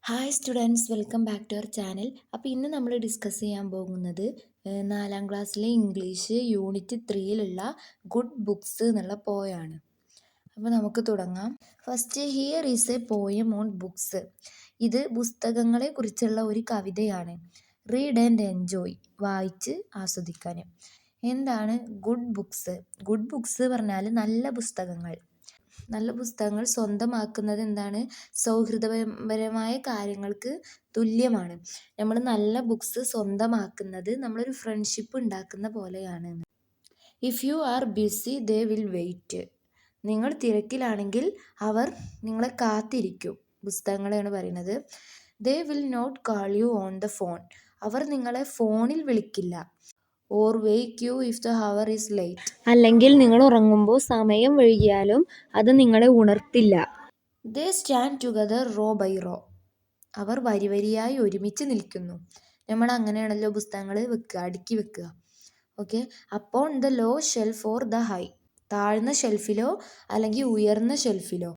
Hi students, welcome back to our channel. അപ്പോൾ ഇന്ന് നമ്മൾ ഡിസ്കസ് ചെയ്യാൻ പോകുന്നത് 4ാം ക്ലാസ്സിലെ ഇംഗ്ലീഷ് യൂണിറ്റ് 3യിലുള്ള ഗുഡ് ബുക്സ് എന്നുള്ള പോയാണ്. അപ്പോൾ നമുക്ക് തുടങ്ങാം. First, here is a poem on books. ഇത് പുസ്തകങ്ങളെ കുറിച്ചുള്ള ഒരു കവിതയാണ്. റീഡ് ആൻഡ് എൻജോയ്, വായിച്ച് ആസ്വദിക്കാൻ. എന്താണ് ഗുഡ് ബുക്സ്? ഗുഡ് ബുക്സ് പറഞ്ഞാൽ നല്ല പുസ്തകങ്ങൾ. നല്ല പുസ്തകങ്ങൾ സ്വന്തമാക്കുന്നത് എന്താണ്? സൗഹൃദപരമായ കാര്യങ്ങൾക്ക് തുല്യമാണ്. നമ്മൾ നല്ല ബുക്സ് സ്വന്തമാക്കുന്നത് നമ്മളൊരു ഫ്രണ്ട്ഷിപ്പ് ഉണ്ടാക്കുന്ന പോലെയാണ്. If you are busy they will wait. നിങ്ങൾ തിരക്കിലാണെങ്കിൽ അവർ നിങ്ങളെ കാത്തിരിക്കും. പുസ്തകങ്ങളെയാണ് പറയുന്നത്. They will not call you on the phone. അവർ നിങ്ങളെ ഫോണിൽ വിളിക്കില്ല. Or wake you if the hour is late. അല്ലെങ്കിൽ നിങ്ങൾ ഉറങ്ങുമ്പോൾ സമയം വൈകിയാലും അത് നിങ്ങളെ ഉണർത്തില്ല. They stand together row by row. അവർ വരിവരിയായി ഒരുമിച്ച് നിൽക്കുന്നു. നമ്മൾ അങ്ങനെയാണല്ലോ പുസ്തകങ്ങൾ വെക്കുക, അടുക്കി വെക്കുക. Okay. Upon the low shelf or the high. താഴ്ന്ന ഷെൽഫിലോ അല്ലെങ്കിൽ ഉയർന്ന ഷെൽഫിലോ.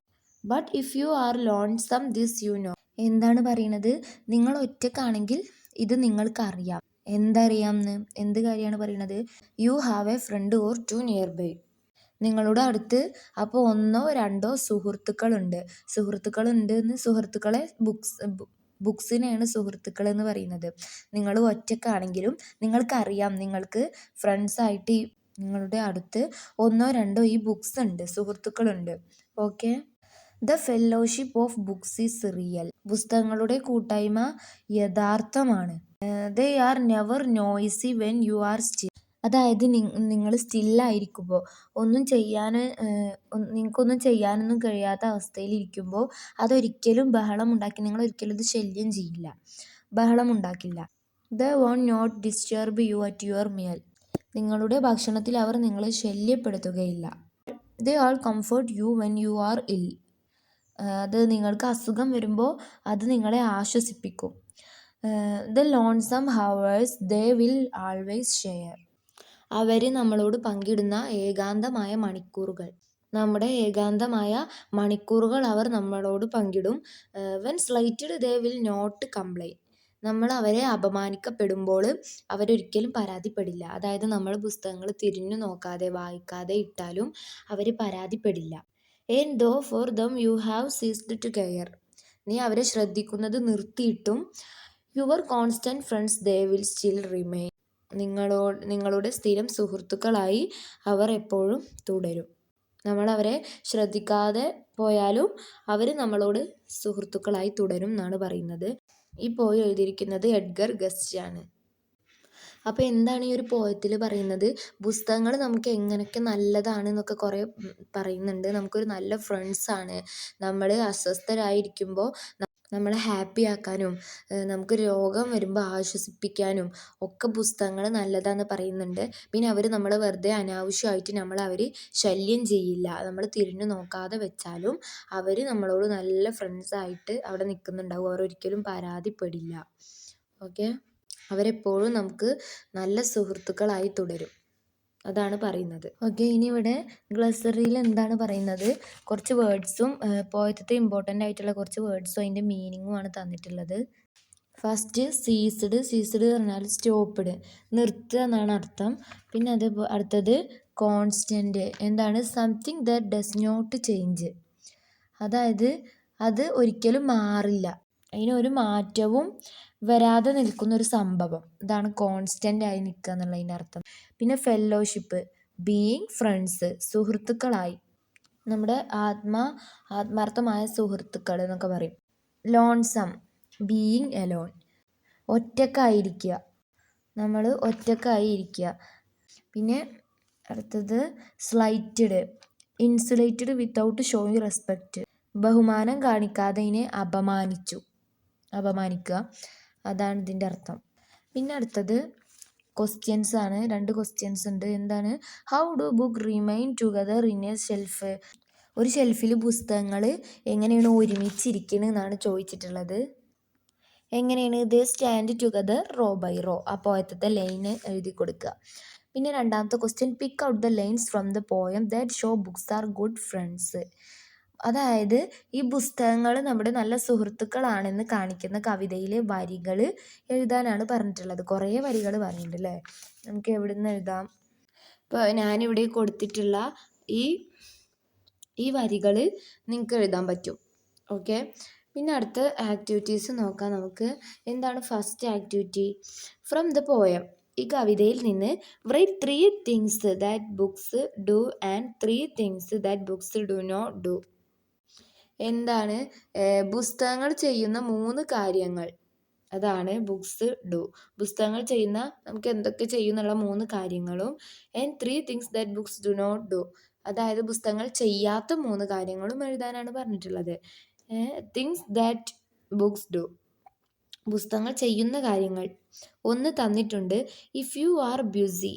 But if you are lonesome this you know. എന്താണ് പറയുന്നത്? നിങ്ങൾ ഒറ്റക്കാണെങ്കിൽ ഇത് നിങ്ങൾക്ക് അറിയാം. എന്തറിയാമെന്ന്? എന്ത് കാര്യമാണ് പറയുന്നത്? You have a friend or two nearby. നിങ്ങളുടെ അടുത്ത് അപ്പോൾ 1-2 സുഹൃത്തുക്കളുണ്ട്. സുഹൃത്തുക്കളെ ബുക്സിനെയാണ് സുഹൃത്തുക്കൾ എന്ന് പറയുന്നത്. നിങ്ങൾ ഒറ്റക്കാണെങ്കിലും നിങ്ങൾക്കറിയാം, നിങ്ങൾക്ക് ഫ്രണ്ട്സായിട്ട് നിങ്ങളുടെ അടുത്ത് 1-2 ഈ ബുക്സ് ഉണ്ട്, സുഹൃത്തുക്കളുണ്ട്. Okay. The fellowship of books is real. പുസ്തകങ്ങളുടെ കൂട്ടായ്മ യഥാർത്ഥമാണ്. They are never noisy when you are still. അതായത് നിങ്ങൾ സ്റ്റില്ലായിരിക്കുമ്പോൾ നിങ്ങൾക്കൊന്നും ചെയ്യാനൊന്നും കഴിയാത്ത അവസ്ഥയിൽ ഇരിക്കുമ്പോൾ അതൊരിക്കലും നിങ്ങളൊരിക്കലും ഇത് ശല്യം ചെയ്യില്ല, ബഹളം ഉണ്ടാക്കില്ല. The won't not disturb you at your meal. നിങ്ങളുടെ ഭക്ഷണത്തിൽ അവർ നിങ്ങളെ ശല്യപ്പെടുത്തുകയില്ല. They all comfort you when you are ill. അത് നിങ്ങൾക്ക് അസുഖം വരുമ്പോൾ അത് നിങ്ങളെ ആശ്വസിപ്പിക്കും. The lonesome hours they will always share. അവർ നമ്മളോട് പങ്കിടുന്ന ഏകാന്തമായ മണിക്കൂറുകൾ. നമ്മുടെ ഏകാന്തമായ മണിക്കൂറുകൾ അവർ നമ്മളോട് പങ്കിടും. When slighted they will not complain. നമ്മൾ അവരെ അപമാനിക്കപ്പെടുമ്പോൾ അവരൊരിക്കലും പരാതിപ്പെടില്ല. അതായത് നമ്മൾ പുസ്തകങ്ങൾ തിരിഞ്ഞു നോക്കാതെ വായിക്കാതെ ഇട്ടാലും അവർ പരാതിപ്പെടില്ല. And though for them you have ceased to care. നീ അവരെ ശ്രദ്ധിക്കുന്നത് നിർത്തിയിട്ടും your constant friends they will still remain. നിങ്ങളുടെ സ്ഥിരം സുഹൃത്തുക്കളായി അവർ എപ്പോഴും തുടരും. നമ്മളവരെ ശ്രദ്ധിക്കാതെ പോയാലും അവർ നമ്മളോട് സുഹൃത്തുക്കളായി തുടരും എന്നാണ് പറയുന്നത്. ഈ പോയം എഴുതിയിരിക്കുന്നത് എഡ്ഗർ ഗസ്റ്റ് ആണ്. അപ്പോൾ എന്താണ് ഈ ഒരു പോയത്തിൽ പറയുന്നത്? പുസ്തകങ്ങൾ നമുക്ക് എങ്ങനെയൊക്കെ നല്ലതാണ് എന്നൊക്കെ കുറേ പറയുന്നുണ്ട്. നമുക്കൊരു നല്ല ഫ്രണ്ട്സാണ്. നമ്മൾ അസ്വസ്ഥരായിരിക്കുമ്പോൾ നമ്മളെ ഹാപ്പി ആക്കാനും നമുക്ക് രോഗം വരുമ്പോൾ ആശ്വസിപ്പിക്കാനും ഒക്കെ പുസ്തകങ്ങൾ നല്ലതാണെന്ന് പറയുന്നുണ്ട്. പിന്നെ അവർ നമ്മളെ വെറുതെ അനാവശ്യമായിട്ട് അവർ ശല്യം ചെയ്യില്ല. നമ്മൾ തിരിഞ്ഞു നോക്കാതെ വെച്ചാലും അവർ നമ്മളോട് നല്ല ഫ്രണ്ട്സായിട്ട് അവിടെ നിൽക്കുന്നുണ്ടാവും. അവരൊരിക്കലും പരാതിപ്പെടില്ല. ഓക്കെ. അവരെപ്പോഴും നമുക്ക് നല്ല സുഹൃത്തുക്കളായി തുടരും. അതാണ് പറയുന്നത്. ഓക്കെ. ഇനി ഇവിടെ ഗ്ലസറിയിൽ എന്താണ് പറയുന്നത്? കുറച്ച് വേർഡ്സും പോയത്തെ ഇമ്പോർട്ടൻ്റ് ആയിട്ടുള്ള കുറച്ച് വേർഡ്സും അതിൻ്റെ മീനിങ്ങുമാണ് തന്നിട്ടുള്ളത്. ഫസ്റ്റ്, സീസ്ഡ് പറഞ്ഞാൽ സ്റ്റോപ്പ്ഡ്, നിർത്തുക എന്നാണ് അർത്ഥം. പിന്നെ അടുത്തത് കോൺസ്റ്റൻറ്റ്. എന്താണ്? Something that does not change. അതായത് അത് ഒരിക്കലും മാറില്ല, അതിനൊരു മാറ്റവും വരാതെ നിൽക്കുന്ന ഒരു സംഭവം. ഇതാണ് കോൺസ്റ്റൻ്റ് ആയി നിൽക്കുക എന്നുള്ളതിൻ്റെ അർത്ഥം. പിന്നെ ഫെല്ലോഷിപ്പ്, ബീയിങ് ഫ്രണ്ട്സ്, സുഹൃത്തുക്കളായി, നമ്മുടെ ആത്മാർത്ഥമായ സുഹൃത്തുക്കൾ എന്നൊക്കെ പറയും. ലോൺസം, ബീയിങ് എലോൺ, ഒറ്റക്കായിരിക്കുക, നമ്മൾ ഒറ്റക്കായി ഇരിക്കുക. പിന്നെ അടുത്തത് slatted, insulated without showing respect, ബഹുമാനം കാണിക്കാതെ ഇതിനെ അപമാനിക്കുക. അതാണ് ഇതിൻ്റെ അർത്ഥം. പിന്നെ അടുത്തത് ക്വസ്റ്റ്യൻസ് ആണ്. 2 ക്വസ്റ്റ്യൻസ് ഉണ്ട്. എന്താണ്? How do book remain together in a shelf. ഒരു ഷെൽഫിൽ പുസ്തകങ്ങൾ എങ്ങനെയാണ് ഒരുമിച്ചിരിക്കുന്നത് എന്നാണ് ചോദിച്ചിട്ടുള്ളത്. എങ്ങനെയാണ്? They stand together row by row. ആ പോയത്തെ ലൈന് എഴുതി കൊടുക്കുക. പിന്നെ രണ്ടാമത്തെ question, pick out the lines from the poem that show books are good friends. അതായത് ഈ പുസ്തകങ്ങൾ നമ്മുടെ നല്ല സുഹൃത്തുക്കളാണെന്ന് കാണിക്കുന്ന കവിതയിലെ വരികൾ എഴുതാനാണ് പറഞ്ഞിട്ടുള്ളത്. കുറേ വരികൾ പറഞ്ഞിട്ടുണ്ട് അല്ലേ. നമുക്ക് എവിടെ നിന്ന് എഴുതാം? ഇപ്പോൾ ഞാനിവിടെ കൊടുത്തിട്ടുള്ള ഈ വരികൾ നിങ്ങൾക്ക് എഴുതാൻ പറ്റും. ഓക്കെ, പിന്നെ അടുത്ത ആക്ടിവിറ്റീസ് നോക്കാം നമുക്ക്. എന്താണ് first activity? From the poem. ഈ കവിതയിൽ നിന്ന് write 3 things that books do and 3 things that books do not do. എന്താണ് പുസ്തകങ്ങൾ ചെയ്യുന്ന 3 കാര്യങ്ങൾ, അതാണ് ബുക്സ് ഡു. പുസ്തകങ്ങൾ ചെയ്യുന്ന നമുക്ക് എന്തൊക്കെ ചെയ്യുന്നുള്ള 3 കാര്യങ്ങളും and 3 things that books do not do, അതായത് പുസ്തകങ്ങൾ ചെയ്യാത്ത 3 കാര്യങ്ങളും എഴുതാനാണ് പറഞ്ഞിട്ടുള്ളത്. തിങ്സ് ദാറ്റ് ബുക്സ് ഡു, പുസ്തകങ്ങൾ ചെയ്യുന്ന കാര്യങ്ങൾ. 1 തന്നിട്ടുണ്ട്. If you are busy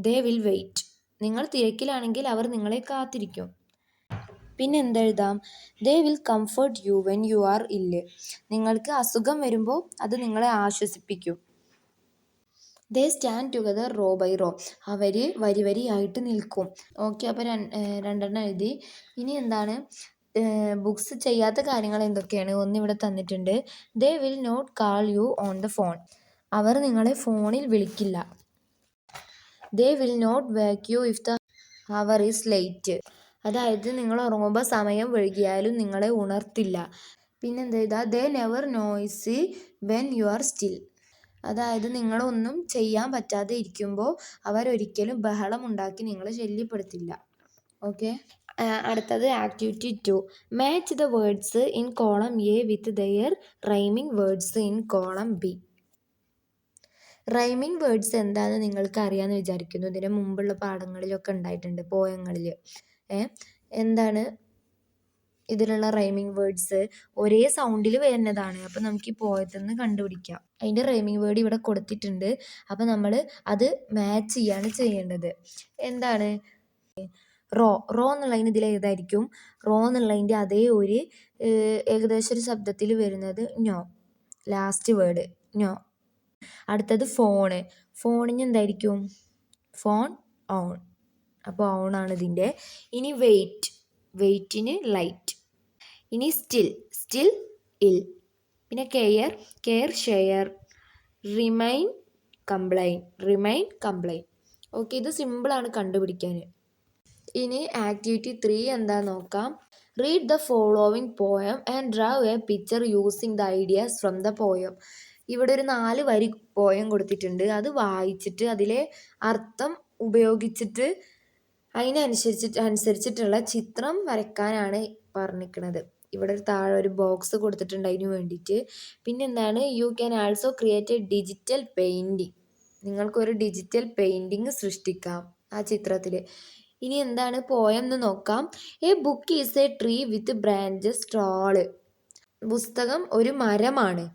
they will wait. നിങ്ങൾ തിരക്കിലാണെങ്കിൽ അവർ നിങ്ങളെ കാത്തിരിക്കും. പിന്നെ എന്തെഴുതാം? They will comfort you when you are ill. നിങ്ങൾക്ക് അസുഖം വരുമ്പോൾ അത് നിങ്ങളെ ആശ്വസിപ്പിക്കും. They stand together row by row. അവർ വരി വരിയായിട്ട് നിൽക്കും. ഓക്കെ, അപ്പോൾ 2 എഴുതി. ഇനി എന്താണ് ബുക്സ് ചെയ്യാത്ത കാര്യങ്ങൾ എന്തൊക്കെയാണ്? 1 ഇവിടെ തന്നിട്ടുണ്ട്. They will not call you on the phone. അവർ നിങ്ങളെ ഫോണിൽ വിളിക്കില്ല. They will not wake you if the hour is late. അതായത് നിങ്ങൾ ഉറങ്ങുമ്പോൾ സമയം വൈകിയാലും നിങ്ങളെ ഉണർത്തില്ല. പിന്നെ എന്താ? They never noisy when you are still. അതായത് നിങ്ങളൊന്നും ചെയ്യാൻ പറ്റാതെ ഇരിക്കുമ്പോൾ അവരൊരിക്കലും ബഹളം ഉണ്ടാക്കി നിങ്ങളെ ശല്യപ്പെടുത്തില്ല. ഓക്കെ, അടുത്തത് activity 2. Match the words in column A with their rhyming words in column B. Rhyming words എന്താണെന്ന് നിങ്ങൾക്ക് അറിയാമെന്ന് വിചാരിക്കുന്നു. ഇതിന് മുമ്പുള്ള പാഠങ്ങളിലൊക്കെ ഉണ്ടായിട്ടുണ്ട്, പോയങ്ങളിൽ. എന്താണ് ഇതിലുള്ള റൈമിംഗ് വേർഡ്സ്? ഒരേ സൗണ്ടിൽ വരുന്നതാണ്. അപ്പോൾ നമുക്ക് ഈ പോയത്തിൽ നിന്ന് കണ്ടുപിടിക്കാം. അതിൻ്റെ റൈമിംഗ് വേർഡ് ഇവിടെ കൊടുത്തിട്ടുണ്ട്. അപ്പോൾ നമ്മൾ അത് മാച്ച് ചെയ്യാണ് ചെയ്യേണ്ടത്. എന്താണ്? റോ എന്നുള്ളതിന് ഇതിൽ ഏതായിരിക്കും? റോ എന്നുള്ളതിൻ്റെ അതേ ഒരു ഏകദേശം ഒരു ശബ്ദത്തിൽ വരുന്നത് നോ. Last word no. അടുത്തത് ഫോണിന് എന്തായിരിക്കും? Phone on. അപ്പോൾ ഓൺ ആണ് ഇതിൻ്റെ. ഇനി വെയിറ്റിന് ലൈറ്റ്. ഇനി സ്റ്റിൽ ഇൽ. പിന്നെ care share. Remain complain. Okay, ഇത് സിമ്പിളാണ് കണ്ടുപിടിക്കാൻ. ഇനി ആക്ടിവിറ്റി 3 എന്താ നോക്കാം. Read the following poem and draw a picture using the ideas from the poem. ഇവിടെ ഒരു 4 വരി പോയം കൊടുത്തിട്ടുണ്ട്. അത് വായിച്ചിട്ട് അതിലെ അർത്ഥം ഉപയോഗിച്ചിട്ട് അതിനനുസരിച്ചിട്ടുള്ള ചിത്രം വരയ്ക്കാനാണ് പറഞ്ഞിരിക്കുന്നത്. ഇവിടെ ഒരു താഴെ ഒരു ബോക്സ് കൊടുത്തിട്ടുണ്ട് അതിന് വേണ്ടിയിട്ട്. പിന്നെ എന്താണ്? You can also create A digital painting. നിങ്ങൾക്കൊരു ഡിജിറ്റൽ പെയിൻറ്റിങ് സൃഷ്ടിക്കാം ആ ചിത്രത്തിൽ. ഇനി എന്താണ് പോയം എന്ന് നോക്കാം. A book is A tree with branches tall. പുസ്തകം ഒരു മരമാണ്.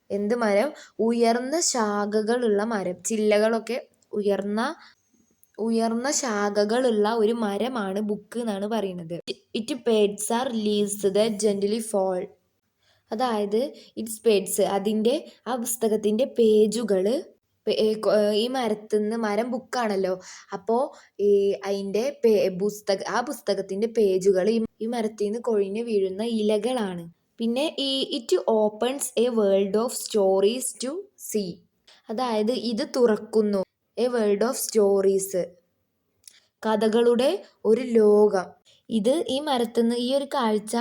എന്ത് മരം? ഉയർന്ന ശാഖകളുള്ള മരം. ചില്ലകളൊക്കെ ഉയർന്ന ശാഖകളുള്ള ഒരു മരമാണ് ബുക്ക് എന്നാണ് പറയുന്നത്. It pages are leaves that gently fall. അതായത് ഇറ്റ്സ് പേഡ്സ്, അതിൻ്റെ ആ പുസ്തകത്തിൻ്റെ പേജുകൾ, ഈ മരം ബുക്കാണല്ലോ, അപ്പോൾ അതിൻ്റെ ആ പുസ്തകത്തിൻ്റെ പേജുകൾ ഈ മരത്തിൽ നിന്ന് കൊഴിഞ്ഞ് വീഴുന്ന ഇലകളാണ്. പിന്നെ it opens a world of stories to see. അതായത് ഇത് തുറക്കുന്നു എ വേൾഡ് ഓഫ് സ്റ്റോറീസ്, കഥകളുടെ ഒരു ലോകം. ഇത് ഈ മരത്തുനിന്ന് ഈ ഒരു കാഴ്ച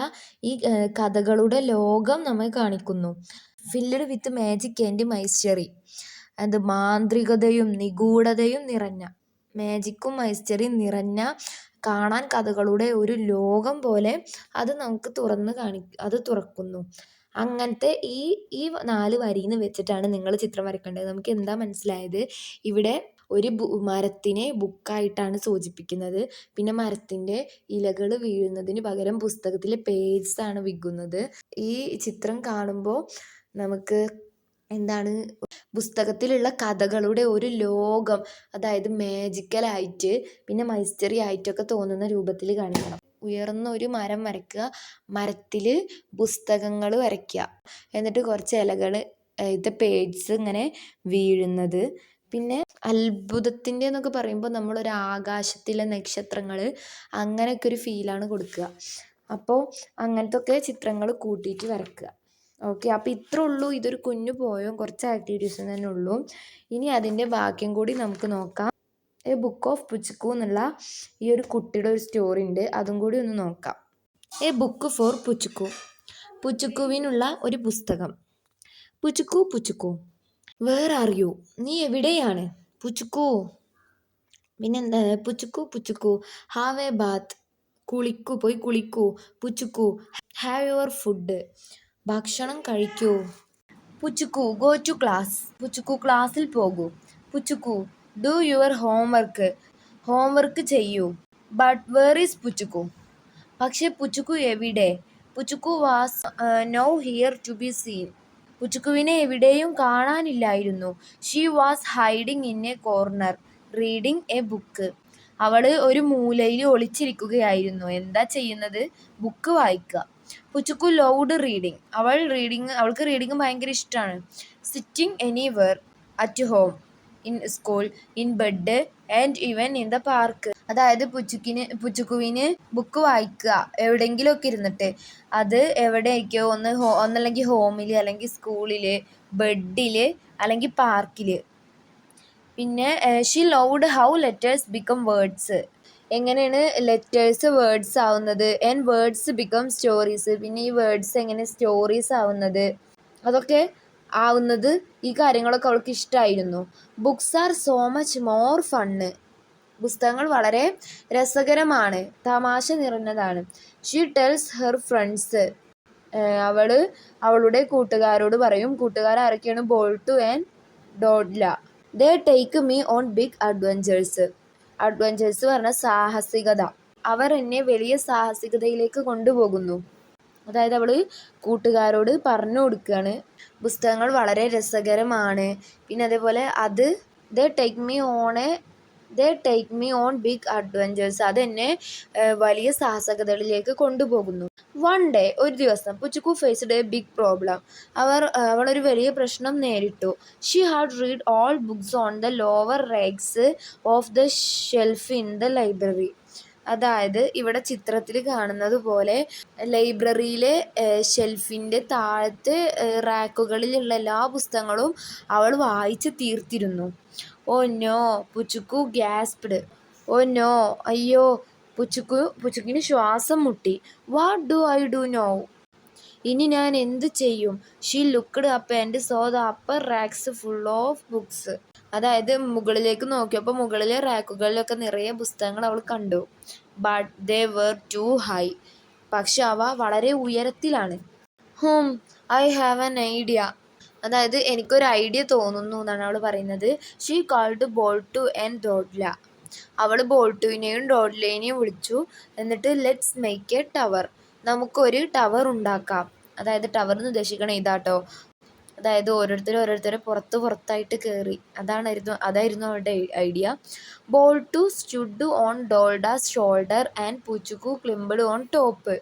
ഈ കഥകളുടെ ലോകം നമ്മെ കാണിക്കുന്നു. Filled with magic and mystery. അത് മാന്ത്രികതയും നിഗൂഢതയും നിറഞ്ഞ, മാജിക്കും മൈസ്റ്ററിയും നിറഞ്ഞ, കാണാൻ കഥകളുടെ ഒരു ലോകം പോലെ അത് നമുക്ക് അത് തുറക്കുന്നു. അങ്ങനത്തെ ഈ 4 വരിയിൽ നിന്ന് വെച്ചിട്ടാണ് നിങ്ങൾ ചിത്രം വരയ്ക്കേണ്ടത്. നമുക്ക് എന്താ മനസ്സിലായത്? ഇവിടെ ഒരു മരത്തിനെ ബുക്കായിട്ടാണ് സൂചിപ്പിക്കുന്നത്. പിന്നെ മരത്തിൻ്റെ ഇലകൾ വീഴുന്നതിന് പകരം പുസ്തകത്തിലെ പേജസാണ് വിൽക്കുന്നത്. ഈ ചിത്രം കാണുമ്പോൾ നമുക്ക് എന്താണ്? പുസ്തകത്തിലുള്ള കഥകളുടെ ഒരു ലോകം, അതായത് മാജിക്കലായിട്ട് പിന്നെ മൈസ്റ്ററി ആയിട്ടൊക്കെ തോന്നുന്ന രൂപത്തിൽ കാണിക്കണം. ഉയർന്ന ഒരു മരം വരയ്ക്കുക, മരത്തിൽ പുസ്തകങ്ങൾ വരയ്ക്കുക, എന്നിട്ട് കുറച്ച് ഇലകൾ, പേജസ് ഇങ്ങനെ വീഴുന്നത്. പിന്നെ അത്ഭുതത്തിൻ്റെ എന്നൊക്കെ പറയുമ്പോൾ നമ്മളൊരു ആകാശത്തിലെ നക്ഷത്രങ്ങൾ, അങ്ങനെയൊക്കെ ഒരു ഫീലാണ് കൊടുക്കുക. അപ്പോൾ അങ്ങനത്തെ ഒക്കെ ചിത്രങ്ങൾ കൂട്ടിയിട്ട് വരയ്ക്കുക. ഓക്കെ, അപ്പോൾ ഇത്രേ ഉള്ളൂ. ഇതൊരു കുഞ്ഞു പോയോ കുറച്ച് ആക്ടിവിറ്റീസ് തന്നെ ഉള്ളൂ. ഇനി അതിൻ്റെ ബാക്കിയും കൂടി നമുക്ക് നോക്കാം. എ ബുക്ക് ഓഫ് പുച്ചുക്കു എന്നുള്ള ഈ ഒരു കുട്ടിയുടെ ഒരു സ്റ്റോറി ഉണ്ട്, അതും കൂടി ഒന്ന് നോക്കാം. എ ബുക്ക് ഫോർ പുച്ചുക്കു, പുച്ചുക്കുവിനുള്ള ഒരു പുസ്തകം. Puchukku Puchukku, where are you, നീ എവിടെയാണ്? പുച്ചുക്കു, പിന്നെന്താ? Puchukku Puchukku, have a bath, കുളിക്കൂ, പോയി കുളിക്കൂ. പുച്ചുക്കു, ഹാവ് യുവർ ഫുഡ്, ഭക്ഷണം കഴിക്കൂ. Puchukku, go to class, Puchukku ക്ലാസ്സിൽ പോകൂ. Puchukku, do your homework, homework ചെയ്യൂ. ബട്ട് വേർ ഈസ് പുച്ചുക്കു, പക്ഷേ പുച്ചുക്കു എവിടെ? Puchukku was nowhere to be seen, പുച്ചുക്കുവിനെ എവിടെയും കാണാനില്ലായിരുന്നു. She was hiding in a corner reading A book, അവൾ ഒരു മൂലയിൽ ഒളിച്ചിരിക്കുകയായിരുന്നു. എന്താ ചെയ്യുന്നത്? ബുക്ക് വായിക്കുക. പുച്ചുക്കു ലൗഡ് റീഡിങ്, അവൾക്ക് റീഡിങ് ഭയങ്കര ഇഷ്ടമാണ്. Sitting anywhere, at home, in school, in bed and even in the park. അതായത് പുച്ചുക്കുവിന് ബുക്ക് വായിക്കുക എവിടെയെങ്കിലുമൊക്കെ ഇരുന്നിട്ട്. അത് എവിടെയൊക്കെയോ ഒന്നല്ലെങ്കിൽ ഹോമിൽ, അല്ലെങ്കിൽ സ്കൂളിൽ, ബെഡിൽ, അല്ലെങ്കിൽ പാർക്കിൽ. പിന്നെ she loud how letters become words, എങ്ങനെയാണ് ലെറ്റേഴ്സ് വേർഡ്സ് ആവുന്നത്. ആൻഡ് വേർഡ്സ് ബിക്കം സ്റ്റോറീസ്, പിന്നെ ഈ വേർഡ്സ് എങ്ങനെ സ്റ്റോറീസ് ആവുന്നത്, അതൊക്കെ ആവുന്നത്, ഈ കാര്യങ്ങളൊക്കെ അവൾക്ക് ഇഷ്ടമായിരുന്നു. Books are so much more fun, പുസ്തകങ്ങൾ വളരെ രസകരമാണ്, തമാശ നിറഞ്ഞതാണ്. ഷീ ടെൽസ് ഹെർ ഫ്രണ്ട്സ്, അവളുടെ കൂട്ടുകാരോട് പറയും. കൂട്ടുകാർ ആരൊക്കെയാണ്? Boltu and Dodla. They take me on big adventures, adventures പറഞ്ഞ സാഹസികത, അവർ എന്നെ വലിയ സാഹസികതയിലേക്ക് കൊണ്ടുപോകുന്നു. അതായത് അവൾ കൂട്ടുകാരോട് പറഞ്ഞു കൊടുക്കുകയാണ് പുസ്തകങ്ങൾ വളരെ രസകരമാണ്. പിന്നെ അതേപോലെ they take me on big adventures, അതെന്നെ വലിയ സാഹസികതകളിലേക്ക് കൊണ്ടുപോകുന്നു. വൺ ഡേ, ഒരു ദിവസം, Puchukku faced a big problem, അവളൊരു വലിയ പ്രശ്നം നേരിട്ടു. She had read all books on the lower racks of the shelf in the library. അതായത് ഇവിടെ ചിത്രത്തിൽ കാണുന്നത് പോലെ ലൈബ്രറിയിലെ ഷെൽഫിൻ്റെ താഴത്തെ റാക്കുകളിലുള്ള എല്ലാ പുസ്തകങ്ങളും അവൾ വായിച്ച് തീർത്തിരുന്നു. ഓ നോ, പുച്ചുക്കു ഗ്യാസ്പ്ഡ്, ഓ നോ, അയ്യോ, പുച്ചുക്കിന് ശ്വാസം മുട്ടി. What do I do now, ഇനി ഞാൻ എന്ത് ചെയ്യും? She looked up and saw the upper racks full of books. അതായത് മുകളിലേക്ക് നോക്കിയപ്പോൾ മുകളിലെ റാക്കുകളിലൊക്കെ നിറയെ പുസ്തകങ്ങൾ അവൾ കണ്ടു. But they were too high, പക്ഷെ അവ വളരെ ഉയരത്തിലാണ്. ഐ ഹാവ് ആൻ ഐഡിയ, അതായത് എനിക്കൊരു ഐഡിയ തോന്നുന്നു എന്നാണ് അവൾ പറയുന്നത്. ഷീ കാൾഡ് ബോൾട്ടു ആൻഡ് ഡോഡ്ല, അവൾ ബോൾട്ടുവിനെയും ഡോഡ്ലേനെയും വിളിച്ചു. എന്നിട്ട് ലെറ്റ്സ് മേക്ക് എ ടവർ, നമുക്കൊരു ടവർ ഉണ്ടാക്കാം. അതായത് ടവർ എന്ന് ഉദ്ദേശിക്കണേ ഇതാട്ടോ, അതായത് ഓരോരുത്തരെ പുറത്തായിട്ട് കയറി, അതായിരുന്നു അവരുടെ ഐഡിയ. ബോൾട്ടു സ്റ്റുഡ് ഓൺ ഡോൾഡാസ് shoulder and Puchukku climbed on top.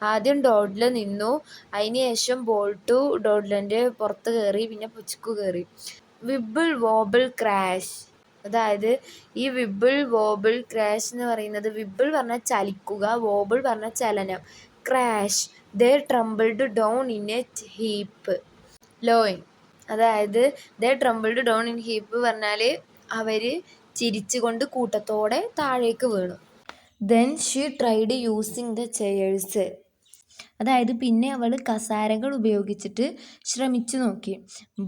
ആദ്യം ഡോഡ്ല നിന്നു, അതിന് ശേഷം ബോൾട്ടു ഡോഡ്ലൻ്റെ പുറത്ത് കയറി, പിന്നെ പുച്ചുക്കു കയറി. വിബിൾ വോബിൾ ക്രാഷ്, അതായത് ഈ വിബിൾ വോബിൾ ക്രാഷ് എന്ന് പറയുന്നത്, വിബിൾ പറഞ്ഞാൽ ചലിക്കുക, വോബിൾ പറഞ്ഞാൽ ചലനം, crash, they tumbled down in a heap, laughing. അതായത് they tumbled down in heap പറഞ്ഞാൽ അവർ ചിരിച്ചുകൊണ്ട് കൂട്ടത്തോടെ താഴേക്ക് വീണു. Then she tried using the chairs, അതായത് പിന്നെ അവൾ കസാരകൾ ഉപയോഗിച്ചിട്ട് ശ്രമിച്ചു നോക്കി.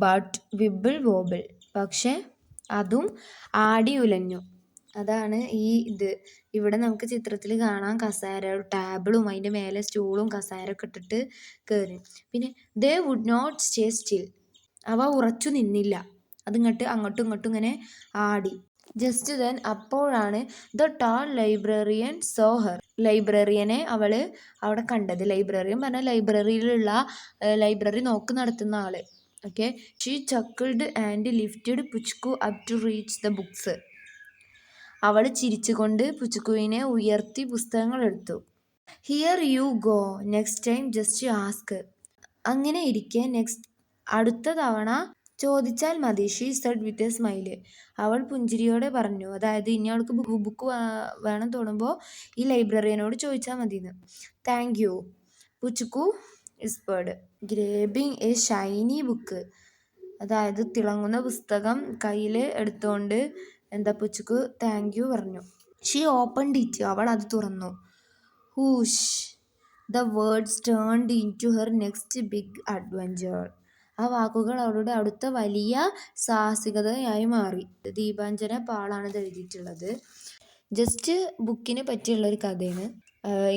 ബട്ട് വിബിൾ വോബിൾ, പക്ഷെ അതും ആടി ഉലഞ്ഞു. അതാണ് ഇവിടെ നമുക്ക് ചിത്രത്തിൽ കാണാം, കസാര ടേബിളും അതിൻ്റെ മേലെ സ്റ്റൂളും കസാരയൊക്കെ ഇട്ടിട്ട് കയറി. പിന്നെ they would not stay still, അവ ഉറച്ചു നിന്നില്ല, അതിങ്ങോട്ട് അങ്ങോട്ടും ഇങ്ങോട്ടും ഇങ്ങനെ ആടി. ജസ്റ്റ് ദെൻ, അപ്പോഴാണ് the tall librarian saw her, ലൈബ്രറിയനെ അവൾ അവിടെ കണ്ടത്. ലൈബ്രറിയൻ പറഞ്ഞാൽ ലൈബ്രറി നോക്കി നടത്തുന്ന ആള്. Okay, she chuckled and lifted Puchukku up to reach the books, അവൾ ചിരിച്ചുകൊണ്ട് പുച്ചുക്കുവിനെ ഉയർത്തി പുസ്തകങ്ങൾ എടുത്തു. Here you go, next time just ask, അങ്ങനെ ഇരിക്കെ അടുത്ത തവണ ചോദിച്ചാൽ മതി, she said with a smile. അവൾ പുഞ്ചിരിയോടെ പറഞ്ഞു. അതായത് ഇനി അവൾക്ക് ബുക്ക് വേണം തോന്നുമ്പോൾ ഈ ലൈബ്രറിയനോട് ചോദിച്ചാൽ മതിയെന്ന്. Thank you, Puchukku whispered, grabbing a shiny book. അതായത് തിളങ്ങുന്ന പുസ്തകം കയ്യിൽ എടുത്തുകൊണ്ട് പുച്ചുക്കു താങ്ക് യു പറഞ്ഞു. She opened it. അവൾ അത് തുറന്നു. Whoosh, the words turned into her next big adventure. ആ വാക്കുകൾ അവളുടെ അടുത്ത വലിയ സാഹസികതയായി മാറി. ദീപാഞ്ജന പാളാണ് ഇത് എഴുതിയിട്ടുള്ളത്. ജസ്റ്റ് ബുക്കിനെ പറ്റിയുള്ളൊരു കഥയാണ്.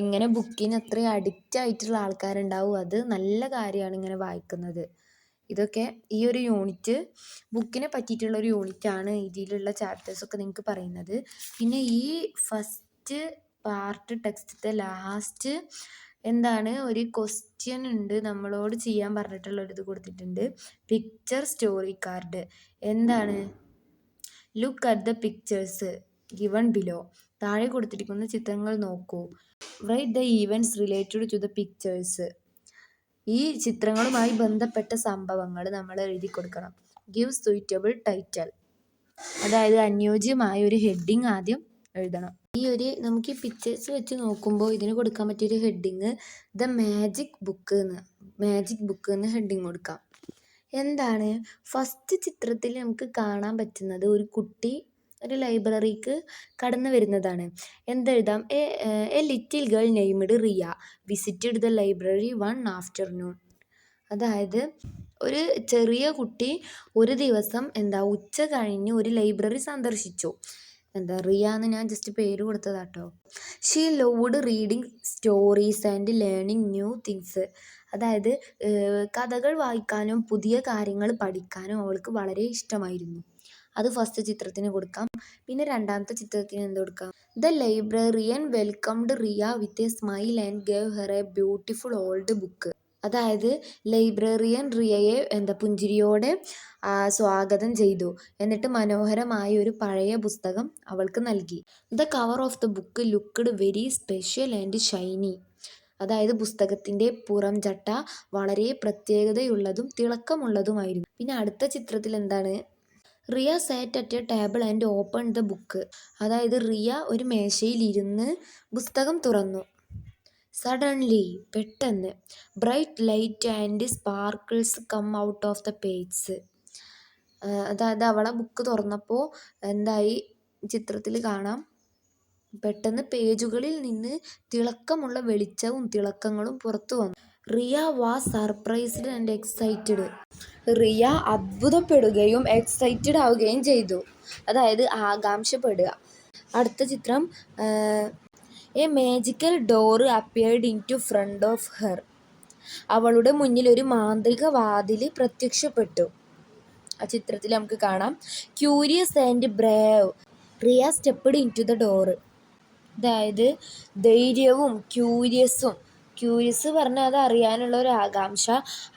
ഇങ്ങനെ ബുക്കിന് അത്രയും അഡിക്റ്റ് ആയിട്ടുള്ള ആൾക്കാരുണ്ടാവും. അത് നല്ല കാര്യമാണ് ഇങ്ങനെ വായിക്കുന്നത്. ഇതൊക്കെ ഈ ഒരു യൂണിറ്റ് ബുക്കിനെ പറ്റിയിട്ടുള്ളൊരു യൂണിറ്റാണ്. ഇതിലുള്ള ചാപ്റ്റേഴ്സൊക്കെ നിങ്ങൾക്ക് പറയുന്നത്. പിന്നെ ഈ ഫസ്റ്റ് പാർട്ട് ടെക്സ്റ്റത്തെ ലാസ്റ്റ് ഒരു ക്വസ്റ്റ്യൻ ഉണ്ട്, നമ്മളോട് ചെയ്യാൻ പറഞ്ഞിട്ടുള്ളൊരിത് കൊടുത്തിട്ടുണ്ട്. Picture story card. Look at the pictures given below. താഴെ കൊടുത്തിരിക്കുന്ന ചിത്രങ്ങൾ നോക്കൂ. Write the events related to the pictures. ഈ ചിത്രങ്ങളുമായി ബന്ധപ്പെട്ട സംഭവങ്ങൾ നമ്മൾ എഴുതി കൊടുക്കണം. Give suitable title. അതായത് അനുയോജ്യമായ ഒരു ഹെഡിങ് ആദ്യം എഴുതണം. നമുക്ക് ഈ പിക്ചേഴ്സ് വെച്ച് നോക്കുമ്പോൾ ഇതിന് കൊടുക്കാൻ പറ്റിയൊരു ഹെഡിങ് ദ മാജിക് ബുക്ക് എന്ന് ഹെഡിങ് കൊടുക്കാം. ഫസ്റ്റ് ചിത്രത്തിൽ നമുക്ക് കാണാൻ പറ്റുന്നത് ഒരു കുട്ടി ഒരു ലൈബ്രറിക്ക് കടന്നു വരുന്നതാണ്. എന്തെഴുതാം? A little girl named Riya visited the library one afternoon. അതായത് ഒരു ചെറിയ കുട്ടി ഒരു ദിവസം ഉച്ച കഴിഞ്ഞ് ഒരു ലൈബ്രറി സന്ദർശിച്ചു. റിയ എന്ന് ഞാൻ ജസ്റ്റ് പേര് കൊടുത്തതാട്ടോ. She loved reading stories and learning new things. അതായത് കഥകൾ വായിക്കാനും പുതിയ കാര്യങ്ങൾ പഠിക്കാനും അവൾക്ക് വളരെ ഇഷ്ടമായിരുന്നു. അത് ഫസ്റ്റ് ചിത്രത്തിന് കൊടുക്കാം. പിന്നെ രണ്ടാമത്തെ ചിത്രത്തിന് എന്ത് കൊടുക്കാം? The librarian welcomed Riya with a smile and gave her a beautiful old book. അതായത് ലൈബ്രറിയൻ റിയയെ പുഞ്ചിരിയോടെ സ്വാഗതം ചെയ്തു. എന്നിട്ട് മനോഹരമായ ഒരു പഴയ പുസ്തകം അവൾക്ക് നൽകി. The cover of the book looked very special and Shiny. അതായത് പുസ്തകത്തിൻ്റെ പുറം ചട്ട വളരെ പ്രത്യേകതയുള്ളതും തിളക്കമുള്ളതുമായിരുന്നു. പിന്നെ അടുത്ത ചിത്രത്തിൽ Riya sat at a table and open the book. അതായത് റിയ ഒരു മേശയിൽ ഇരുന്ന് പുസ്തകം തുറന്നു. സഡൻലി, പെട്ടെന്ന്, bright light and sparkles come out of the pages. അതായത് അവളെ ബുക്ക് തുറന്നപ്പോൾ ചിത്രത്തിൽ കാണാം, പെട്ടെന്ന് പേജുകളിൽ നിന്ന് തിളക്കമുള്ള വെളിച്ചവും തിളക്കങ്ങളും പുറത്തു വന്നു. Riya was surprised and excited. Riya അത്ഭുതപ്പെടുകയും എക്സൈറ്റഡ് ആവുകയും ചെയ്തു. അതായത് ആകാംക്ഷപ്പെടുക. അടുത്ത ചിത്രം a magical door appeared in to front of her. അവളുടെ മുന്നിൽ ഒരു മാന്ത്രിക വാതിൽ പ്രത്യക്ഷപ്പെട്ടു. ആ ചിത്രത്തിൽ നമുക്ക് കാണാം. Curious and brave Riya stepped into the door. അതായത് ധൈര്യവും ക്യൂരിയസ് പറഞ്ഞാൽ അത് അറിയാനുള്ള ഒരു ആകാംക്ഷ,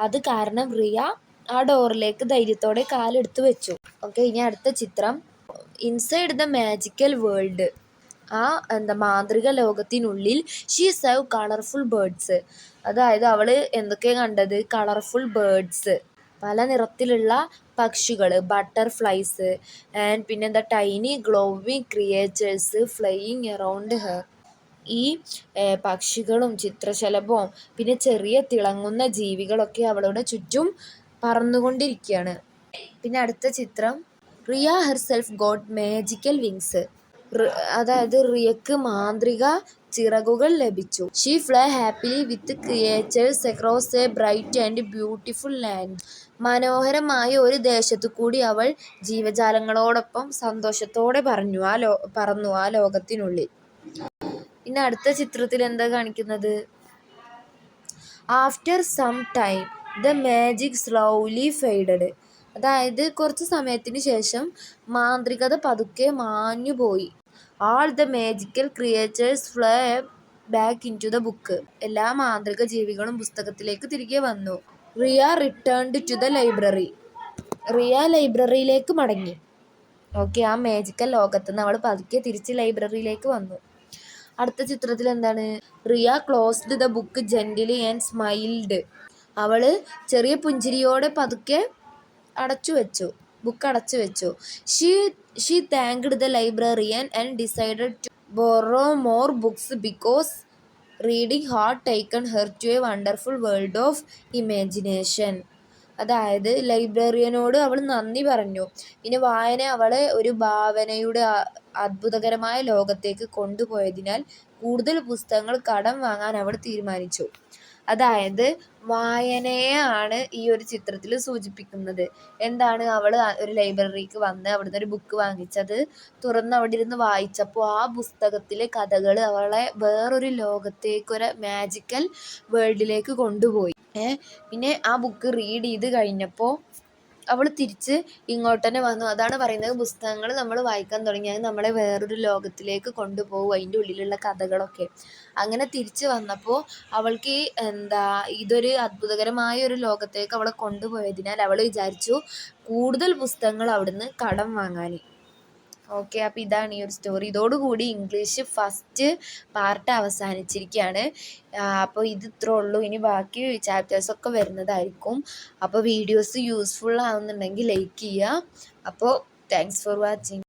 അത് കാരണം റിയ ആ ഡോറിലേക്ക് ധൈര്യത്തോടെ കാലെടുത്ത് വെച്ചു. ഓക്കെ, ഇനി അടുത്ത ചിത്രം ഇൻസൈഡ് ദ മാജിക്കൽ വേൾഡ്. ആ മാന്ത്രിക ലോകത്തിനുള്ളിൽ ഷീ സേവ് കളർഫുൾ ബേർഡ്സ്. അതായത് അവൾ എന്തൊക്കെയാണ് കണ്ടത്? കളർഫുൾ ബേർഡ്സ്, പല നിറത്തിലുള്ള പക്ഷികൾ, ബട്ടർഫ്ലൈസ് ആൻഡ് പിന്നെ tiny glowing creatures flying around her. ഈ പക്ഷികളും ചിത്രശലഭവും പിന്നെ ചെറിയ തിളങ്ങുന്ന ജീവികളൊക്കെ അവളുടെ ചുറ്റും പറന്നുകൊണ്ടിരിക്കുകയാണ്. പിന്നെ അടുത്ത ചിത്രം Riya herself got magical wings. അതായത് റിയക്ക് മാന്ത്രിക ചിറകുകൾ ലഭിച്ചു. She fly happily with creatures across a bright and beautiful land. മനോഹരമായ ഒരു ദേശത്തു കൂടി അവൾ ജീവജാലങ്ങളോടൊപ്പം സന്തോഷത്തോടെ പറന്നു ആ ലോകത്തിനുള്ളിൽ. പിന്നെ അടുത്ത ചിത്രത്തിൽ എന്താ കാണിക്കുന്നത്? After some time the magic slowly faded. അതായത് കുറച്ച് സമയത്തിന് ശേഷം മാന്ത്രികത പതുക്കെ മാഞ്ഞുപോയി. All the magical creatures fly back into the book. എല്ലാ മാന്ത്രിക ജീവികളും പുസ്തകത്തിലേക്ക് തിരികെ വന്നു. Riya returned to the library. Riya ലൈബ്രറിയിലേക്ക് മടങ്ങി. ഓക്കെ, ആ മാജിക്കൽ ലോകത്ത് നിന്ന് അവൾ പതുക്കെ തിരിച്ച് ലൈബ്രറിയിലേക്ക് വന്നു. അടുത്ത ചിത്രത്തിൽ Riya closed the book gently and smiled. അവൾ ചെറിയ പുഞ്ചിരിയോടെ പതുക്കെ ബുക്ക് അടച്ചു വെച്ചു. She thanked the librarian and decided to borrow more books because reading had taken her to a wonderful world of imagination. അതായത് ലൈബ്രറിയനോട് അവൾ നന്ദി പറഞ്ഞു. പിന്നെ വായന അവളെ ഒരു ഭാവനയുടെ അത്ഭുതകരമായ ലോകത്തേക്ക് കൊണ്ടുപോയതിനാൽ കൂടുതൽ പുസ്തകങ്ങൾ കടം വാങ്ങാൻ അവൾ തീരുമാനിച്ചു. അതായത് വായനയെയാണ് ഈ ഒരു ചിത്രത്തിൽ സൂചിപ്പിക്കുന്നത്. എന്താണ്, അവൾ ഒരു ലൈബ്രറിക്ക് വന്ന് അവിടുന്ന് ഒരു ബുക്ക് വാങ്ങിച്ചത് തുറന്ന് അവിടെ ഇരുന്ന് വായിച്ചപ്പോൾ ആ പുസ്തകത്തിലെ കഥകൾ അവളെ വേറൊരു ലോകത്തേക്ക്, ഒരു മാജിക്കൽ വേൾഡിലേക്ക് കൊണ്ടുപോയി. പിന്നെ ആ ബുക്ക് റീഡ് ചെയ്ത് കഴിഞ്ഞപ്പോൾ അവൾ തിരിച്ച് ഇങ്ങോട്ട് തന്നെ വന്നു. അതാണ് പറയുന്നത്, പുസ്തകങ്ങൾ നമ്മൾ വായിക്കാൻ തുടങ്ങിയാൽ നമ്മളെ വേറൊരു ലോകത്തിലേക്ക് കൊണ്ടുപോകും, അതിൻ്റെ ഉള്ളിലുള്ള കഥകളൊക്കെ. അങ്ങനെ തിരിച്ച് വന്നപ്പോൾ അവൾക്ക് ഇതൊരു അത്ഭുതകരമായ ഒരു ലോകത്തേക്ക് അവളെ കൊണ്ടുപോയതിനാൽ അവൾ വിചാരിച്ചു കൂടുതൽ പുസ്തകങ്ങൾ അവിടുന്ന് കടം വാങ്ങാൻ. ഓക്കെ, അപ്പോൾ ഇതാണ് ഈ ഒരു സ്റ്റോറി. ഇതോടുകൂടി ഇംഗ്ലീഷ് ഫസ്റ്റ് പാർട്ട് അവസാനിച്ചിരിക്കുകയാണ്. അപ്പോൾ ഇത് ഇത്രേ ഉള്ളൂ. ഇനി ബാക്കി ചാപ്റ്റേഴ്സൊക്കെ വരുന്നതായിരിക്കും. അപ്പോൾ വീഡിയോസ് യൂസ്ഫുൾ ആവുന്നുണ്ടെങ്കിൽ ലൈക്ക് ചെയ്യുക. അപ്പോൾ താങ്ക്സ് ഫോർ വാച്ചിങ്.